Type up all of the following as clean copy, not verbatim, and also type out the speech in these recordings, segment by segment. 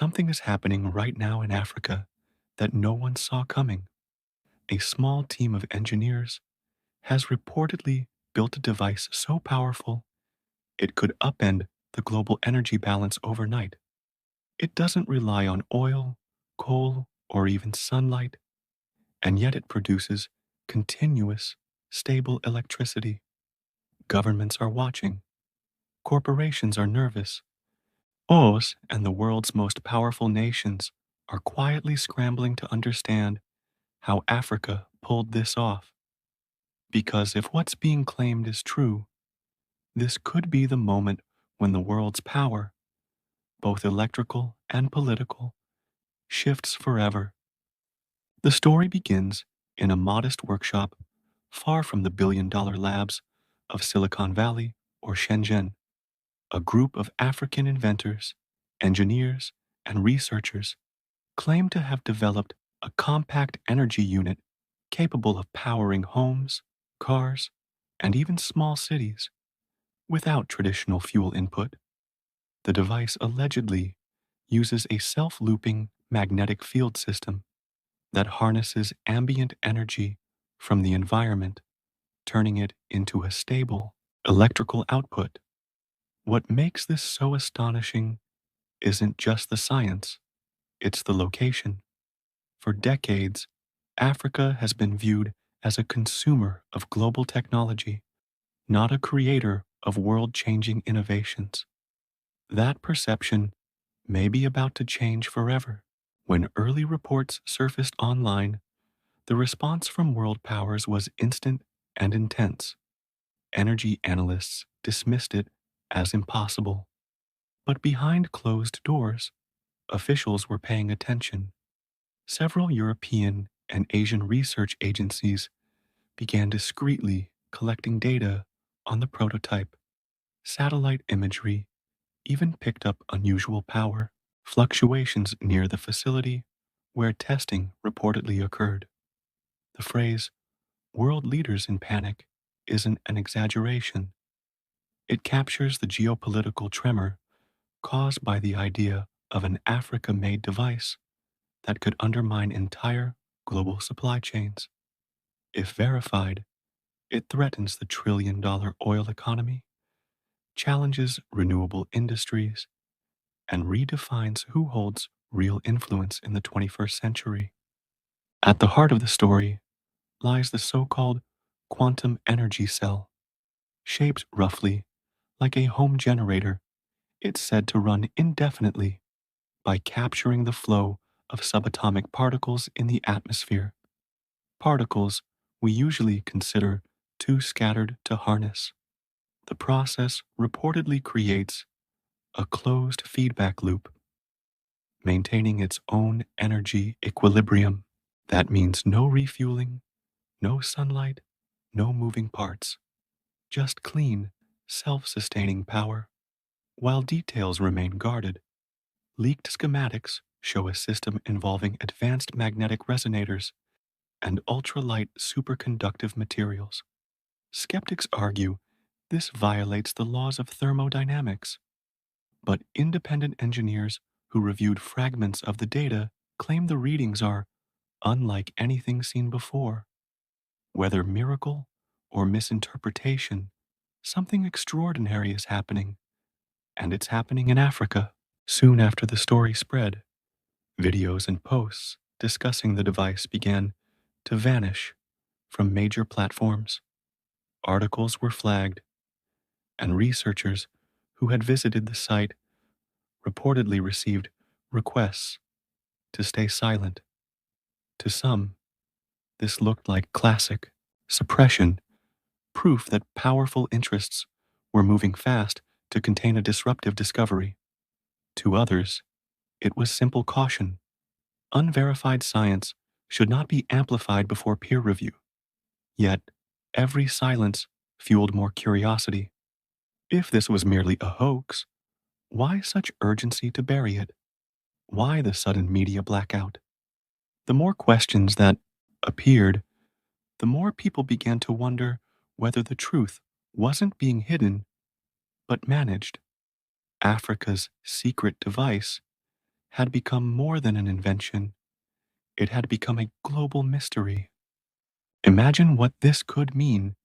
Something is happening right now in Africa that no one saw coming. A small team of engineers has reportedly built a device so powerful it could upend the global energy balance overnight. It doesn't rely on oil, coal, or even sunlight, and yet it produces continuous, stable electricity. Governments are watching. Corporations are nervous. OS and the world's most powerful nations are quietly scrambling to understand how Africa pulled this off. Because if what's being claimed is true, this could be the moment when the world's power, both electrical and political, shifts forever. The story begins in a modest workshop far from the billion-dollar labs of Silicon Valley or Shenzhen. A group of African inventors, engineers, and researchers claim to have developed a compact energy unit capable of powering homes, cars, and even small cities without traditional fuel input. The device allegedly uses a self-looping magnetic field system that harnesses ambient energy from the environment, turning it into a stable electrical output. What makes this so astonishing isn't just the science, it's the location. For decades, Africa has been viewed as a consumer of global technology, not a creator of world-changing innovations. That perception may be about to change forever. When early reports surfaced online, the response from world powers was instant and intense. Energy analysts dismissed it as impossible. But behind closed doors, officials were paying attention. Several European and Asian research agencies began discreetly collecting data on the prototype. Satellite imagery even picked up unusual power fluctuations near the facility where testing reportedly occurred. The phrase, world leaders in panic, isn't an exaggeration. It captures the geopolitical tremor caused by the idea of an Africa made device that could undermine entire global supply chains. If verified, it threatens the trillion-dollar oil economy, challenges renewable industries, and redefines who holds real influence in the 21st century. At the heart of the story lies the so-called quantum energy cell. Shaped roughly like a home generator, it's said to run indefinitely by capturing the flow of subatomic particles in the atmosphere, particles we usually consider too scattered to harness. The process reportedly creates a closed feedback loop, maintaining its own energy equilibrium. That means no refueling, no sunlight, no moving parts, just clean, self-sustaining power. While details remain guarded, leaked schematics show a system involving advanced magnetic resonators and ultralight superconductive materials. Skeptics argue this violates the laws of thermodynamics, but independent engineers who reviewed fragments of the data claim the readings are unlike anything seen before. Whether miracle or misinterpretation, something extraordinary is happening, and it's happening in Africa. Soon after the story spread, videos and posts discussing the device began to vanish from major platforms. Articles were flagged, and researchers who had visited the site reportedly received requests to stay silent. To some, this looked like classic suppression, proof that powerful interests were moving fast to contain a disruptive discovery. To others, it was simple caution. Unverified science should not be amplified before peer review. Yet, every silence fueled more curiosity. If this was merely a hoax, why such urgency to bury it? Why the sudden media blackout? The more questions that appeared, the more people began to wonder whether the truth wasn't being hidden, but managed. Africa's secret device had become more than an invention, it had become a global mystery. Imagine what this could mean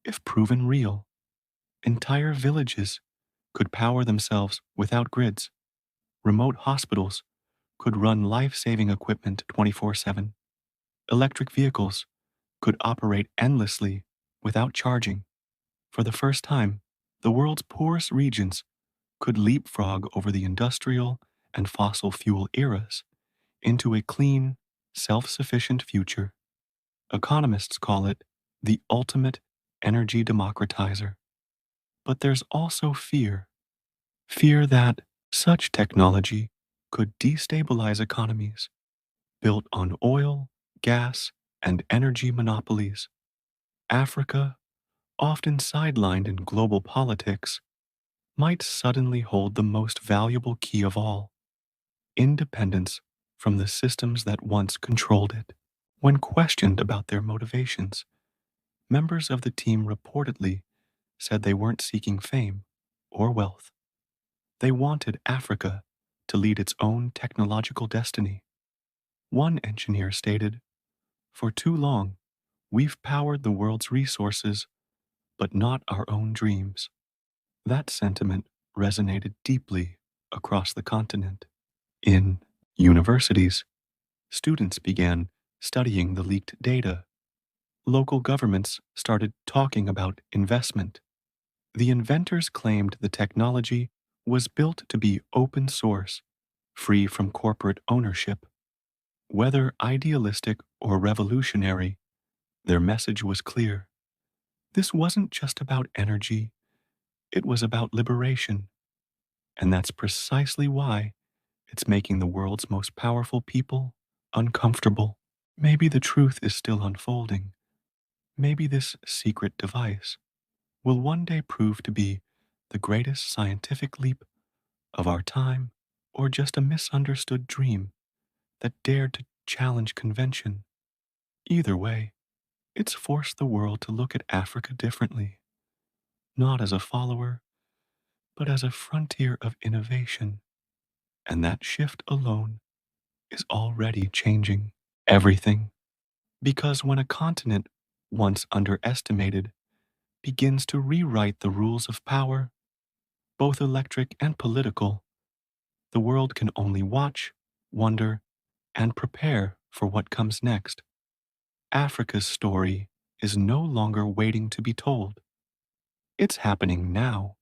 if proven real. Entire villages could power themselves without grids. Remote hospitals could run life saving equipment 24/7. Electric vehicles could operate endlessly without charging. For the first time, the world's poorest regions could leapfrog over the industrial and fossil fuel eras into a clean, self sufficient future. Economists call it the ultimate energy democratizer. But there's also fear that such technology could destabilize economies built on oil, gas, and energy monopolies. Africa, often sidelined in global politics, might suddenly hold the most valuable key of all: independence from the systems that once controlled it. When questioned about their motivations, members of the team reportedly said they weren't seeking fame or wealth. They wanted Africa to lead its own technological destiny. One engineer stated, "For too long, we've powered the world's resources, but not our own dreams." That sentiment resonated deeply across the continent. In universities, students began studying the leaked data. Local governments started talking about investment. The inventors claimed the technology was built to be open source, free from corporate ownership. Whether idealistic or revolutionary, their message was clear. This wasn't just about energy, it was about liberation. And that's precisely why it's making the world's most powerful people uncomfortable. Maybe the truth is still unfolding. Maybe this secret device will one day prove to be the greatest scientific leap of our time, or just a misunderstood dream that dared to challenge convention. Either way, it's forced the world to look at Africa differently, not as a follower, but as a frontier of innovation. And that shift alone is already changing everything. Because when a continent, once underestimated, begins to rewrite the rules of power, both electric and political, the world can only watch, wonder, and prepare for what comes next. Africa's story is no longer waiting to be told. It's happening now.